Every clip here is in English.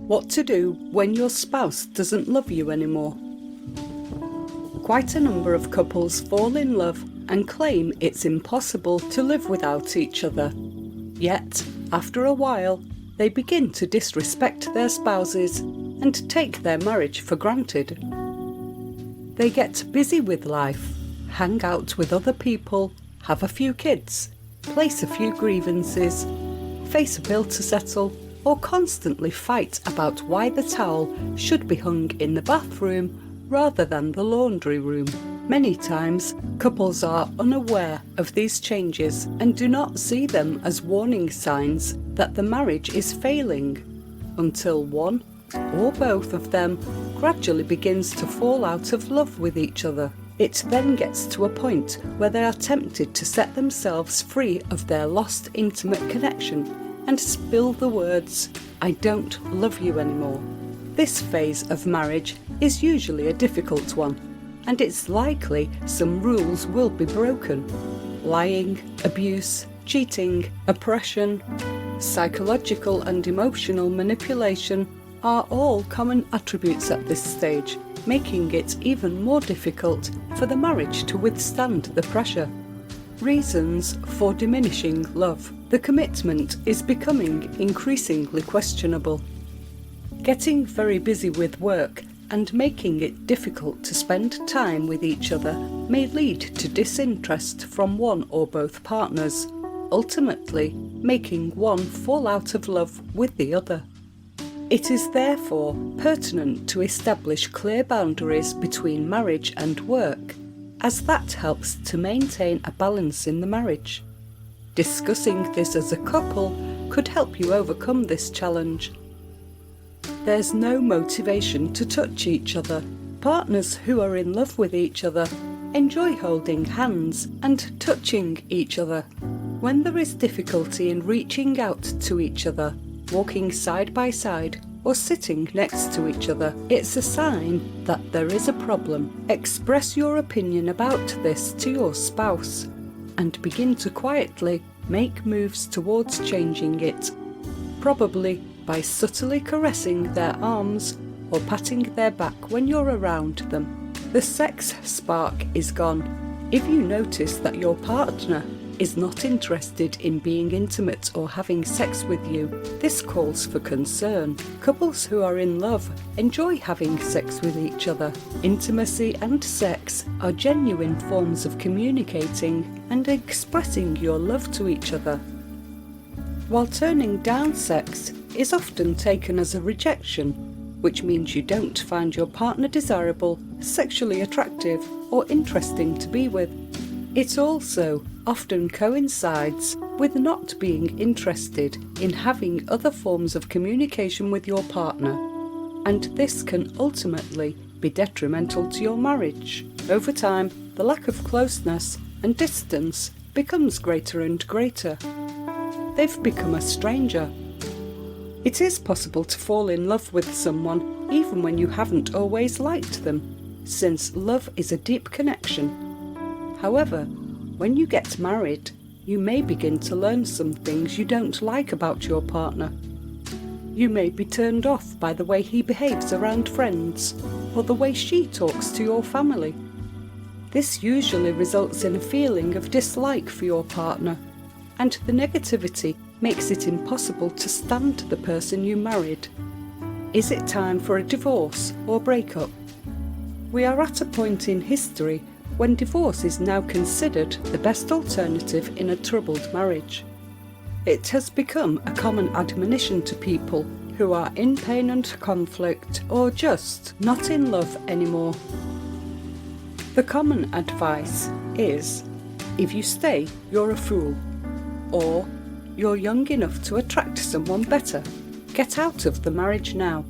What to do when your spouse doesn't love you anymore. Quite a number of couples fall in love and claim it's impossible to live without each other. Yet, after a while, they begin to disrespect their spouses and take their marriage for granted. They get busy with life, hang out with other people, have a few kids, place a few grievances, face a bill to settle, or constantly fight about why the towel should be hung in the bathroom rather than the laundry room. Many times, couples are unaware of these changes and do not see them as warning signs that the marriage is failing, until one or both of them gradually begins to fall out of love with each other. It then gets to a point where they are tempted to set themselves free of their lost intimate connection and spill the words, "I don't love you anymore." This phase of marriage is usually a difficult one, and it's likely some rules will be broken. Lying, abuse, cheating, oppression, psychological and emotional manipulation are all common attributes at this stage, making it even more difficult for the marriage to withstand the pressure. Reasons for diminishing love. The commitment is becoming increasingly questionable. Getting very busy with work and making it difficult to spend time with each other may lead to disinterest from one or both partners, ultimately making one fall out of love with the other. It is therefore pertinent to establish clear boundaries between marriage and work, as that helps to maintain a balance in the marriage. Discussing this as a couple could help you overcome this challenge. There's no motivation to touch each other. Partners who are in love with each other enjoy holding hands and touching each other. When there is difficulty in reaching out to each other, walking side by side, or sitting next to each other, it's a sign that there is a problem. Express your opinion about this to your spouse and begin to quietly make moves towards changing it, probably by subtly caressing their arms or patting their back when you're around them. The sex spark is gone. If you notice that your partner is not interested in being intimate or having sex with you, this calls for concern. Couples who are in love enjoy having sex with each other. Intimacy and sex are genuine forms of communicating and expressing your love to each other. While turning down sex is often taken as a rejection, which means you don't find your partner desirable, sexually attractive, or interesting to be with, it also often coincides with not being interested in having other forms of communication with your partner, and this can ultimately be detrimental to your marriage. Over time, the lack of closeness and distance becomes greater and greater. They've become a stranger. It is possible to fall in love with someone even when you haven't always liked them, since love is a deep connection. However, when you get married, you may begin to learn some things you don't like about your partner. You may be turned off by the way he behaves around friends, or the way she talks to your family. This usually results in a feeling of dislike for your partner, and the negativity makes it impossible to stand the person you married. Is it time for a divorce or breakup? We are at a point in history when divorce is now considered the best alternative in a troubled marriage. It has become a common admonition to people who are in pain and conflict, or just not in love anymore. The common advice is, if you stay, you're a fool, or you're young enough to attract someone better. Get out of the marriage now.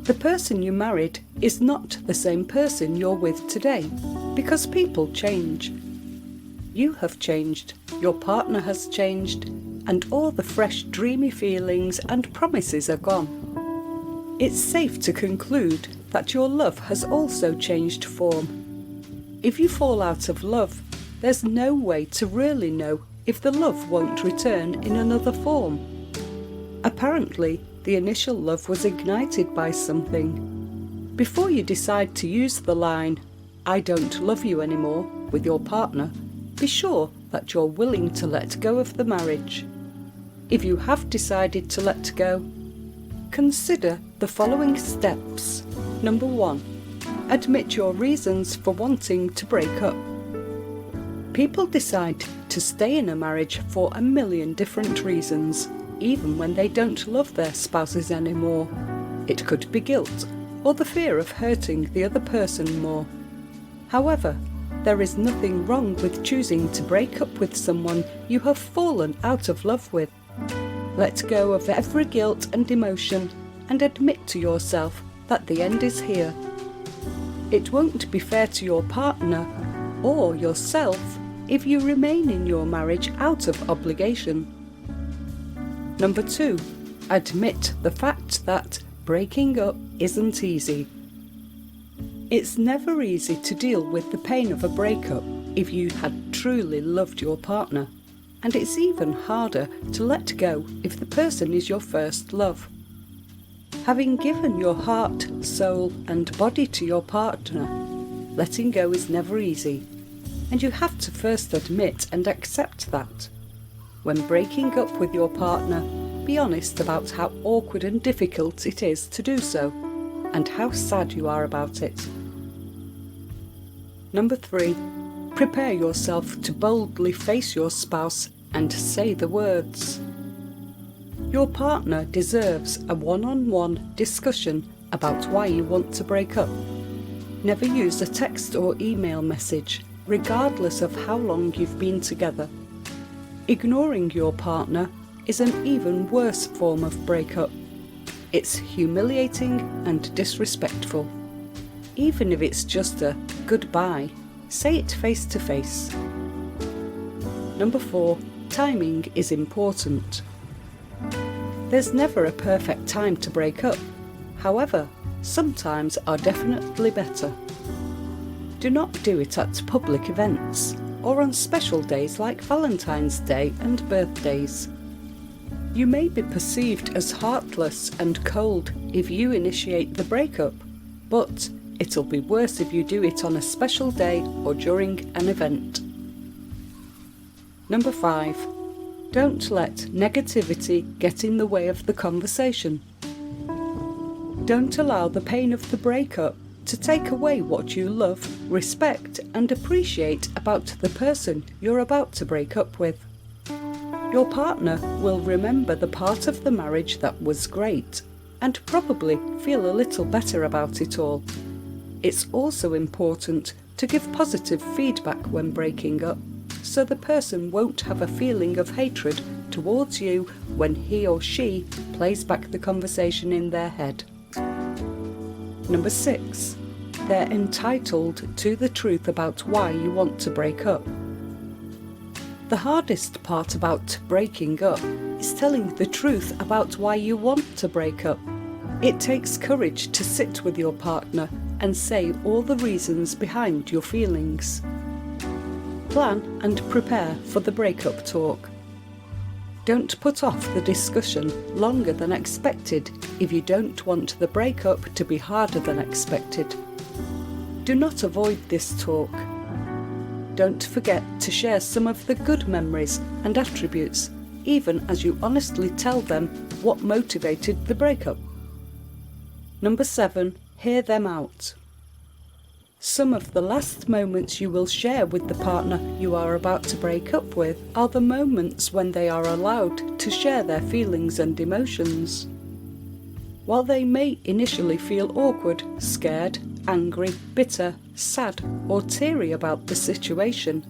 The person you married is not the same person you're with today, because people change. You have changed, your partner has changed, and all the fresh dreamy feelings and promises are gone. It's safe to conclude that your love has also changed form. If you fall out of love, there's no way to really know if the love won't return in another form. Apparently, the initial love was ignited by something. Before you decide to use the line, "I don't love you anymore," with your partner, be sure that you're willing to let go of the marriage. If you have decided to let go, consider the following steps. Number 1. Admit your reasons for wanting to break up. People decide to stay in a marriage for a million different reasons, even when they don't love their spouses anymore. It could be guilt, or the fear of hurting the other person more. However, there is nothing wrong with choosing to break up with someone you have fallen out of love with. Let go of every guilt and emotion and admit to yourself that the end is here. It won't be fair to your partner or yourself if you remain in your marriage out of obligation. Number 2. Admit the fact that breaking up isn't easy. It's never easy to deal with the pain of a breakup if you had truly loved your partner, and it's even harder to let go if the person is your first love. Having given your heart, soul and body to your partner, letting go is never easy, and you have to first admit and accept that. When breaking up with your partner, be honest about how awkward and difficult it is to do so, and how sad you are about it. Number 3. Prepare yourself to boldly face your spouse and say the words. Your partner deserves a one-on-one discussion about why you want to break up. Never use a text or email message, regardless of how long you've been together. Ignoring your partner is an even worse form of breakup. It's humiliating and disrespectful. Even if it's just a goodbye, say it face to face. Number 4. Timing is important. There's never a perfect time to break up. However, some times are definitely better. Do not do it at public events or on special days like Valentine's Day and birthdays. You may be perceived as heartless and cold if you initiate the breakup, but it'll be worse if you do it on a special day or during an event. Number 5. Don't let negativity get in the way of the conversation. Don't allow the pain of the breakup to take away what you love, respect and appreciate about the person you're about to break up with. Your partner will remember the part of the marriage that was great and probably feel a little better about it all. It's also important to give positive feedback when breaking up, so the person won't have a feeling of hatred towards you when he or she plays back the conversation in their head. Number 6. They're entitled to the truth about why you want to break up. The hardest part about breaking up is telling the truth about why you want to break up. It takes courage to sit with your partner and say all the reasons behind your feelings. Plan and prepare for the breakup talk. Don't put off the discussion longer than expected if you don't want the breakup to be harder than expected. Do not avoid this talk. Don't forget to share some of the good memories and attributes, even as you honestly tell them what motivated the breakup. Number 7. Hear them out. Some of the last moments you will share with the partner you are about to break up with are the moments when they are allowed to share their feelings and emotions. While they may initially feel awkward, scared, angry, bitter, sad or teary about the situation,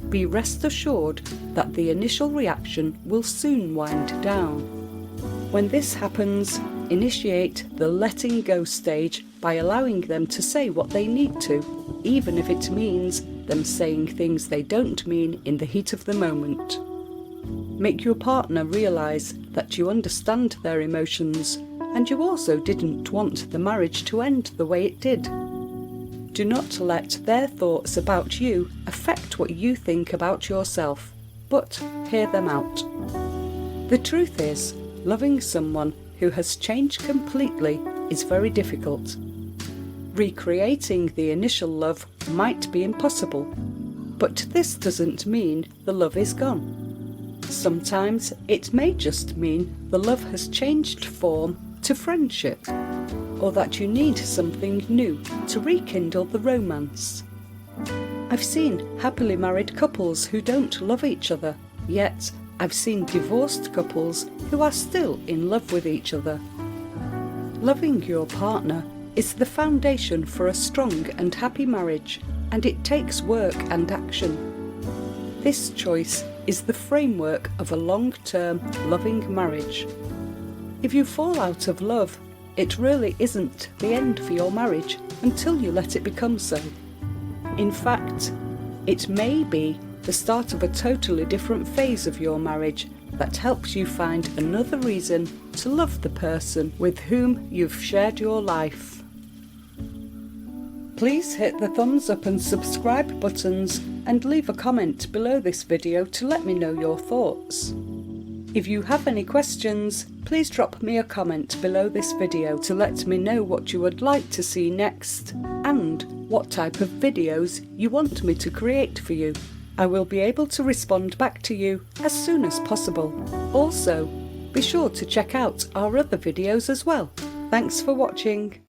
be rest assured that the initial reaction will soon wind down. When this happens, initiate the letting go stage by allowing them to say what they need to, even if it means them saying things they don't mean in the heat of the moment. Make your partner realise that you understand their emotions, and you also didn't want the marriage to end the way it did. Do not let their thoughts about you affect what you think about yourself, but hear them out. The truth is, loving someone who has changed completely is very difficult. Recreating the initial love might be impossible, but this doesn't mean the love is gone. Sometimes it may just mean the love has changed form to friendship, or that you need something new to rekindle the romance. I've seen happily married couples who don't love each other, yet I've seen divorced couples who are still in love with each other. Loving your partner is the foundation for a strong and happy marriage, and it takes work and action. This choice is the framework of a long-term loving marriage. If you fall out of love, it really isn't the end for your marriage until you let it become so. In fact, it may be the start of a totally different phase of your marriage that helps you find another reason to love the person with whom you've shared your life. Please hit the thumbs up and subscribe buttons and leave a comment below this video to let me know your thoughts. If you have any questions, please drop me a comment below this video to let me know what you would like to see next and what type of videos you want me to create for you. I will be able to respond back to you as soon as possible. Also, be sure to check out our other videos as well. Thanks for watching.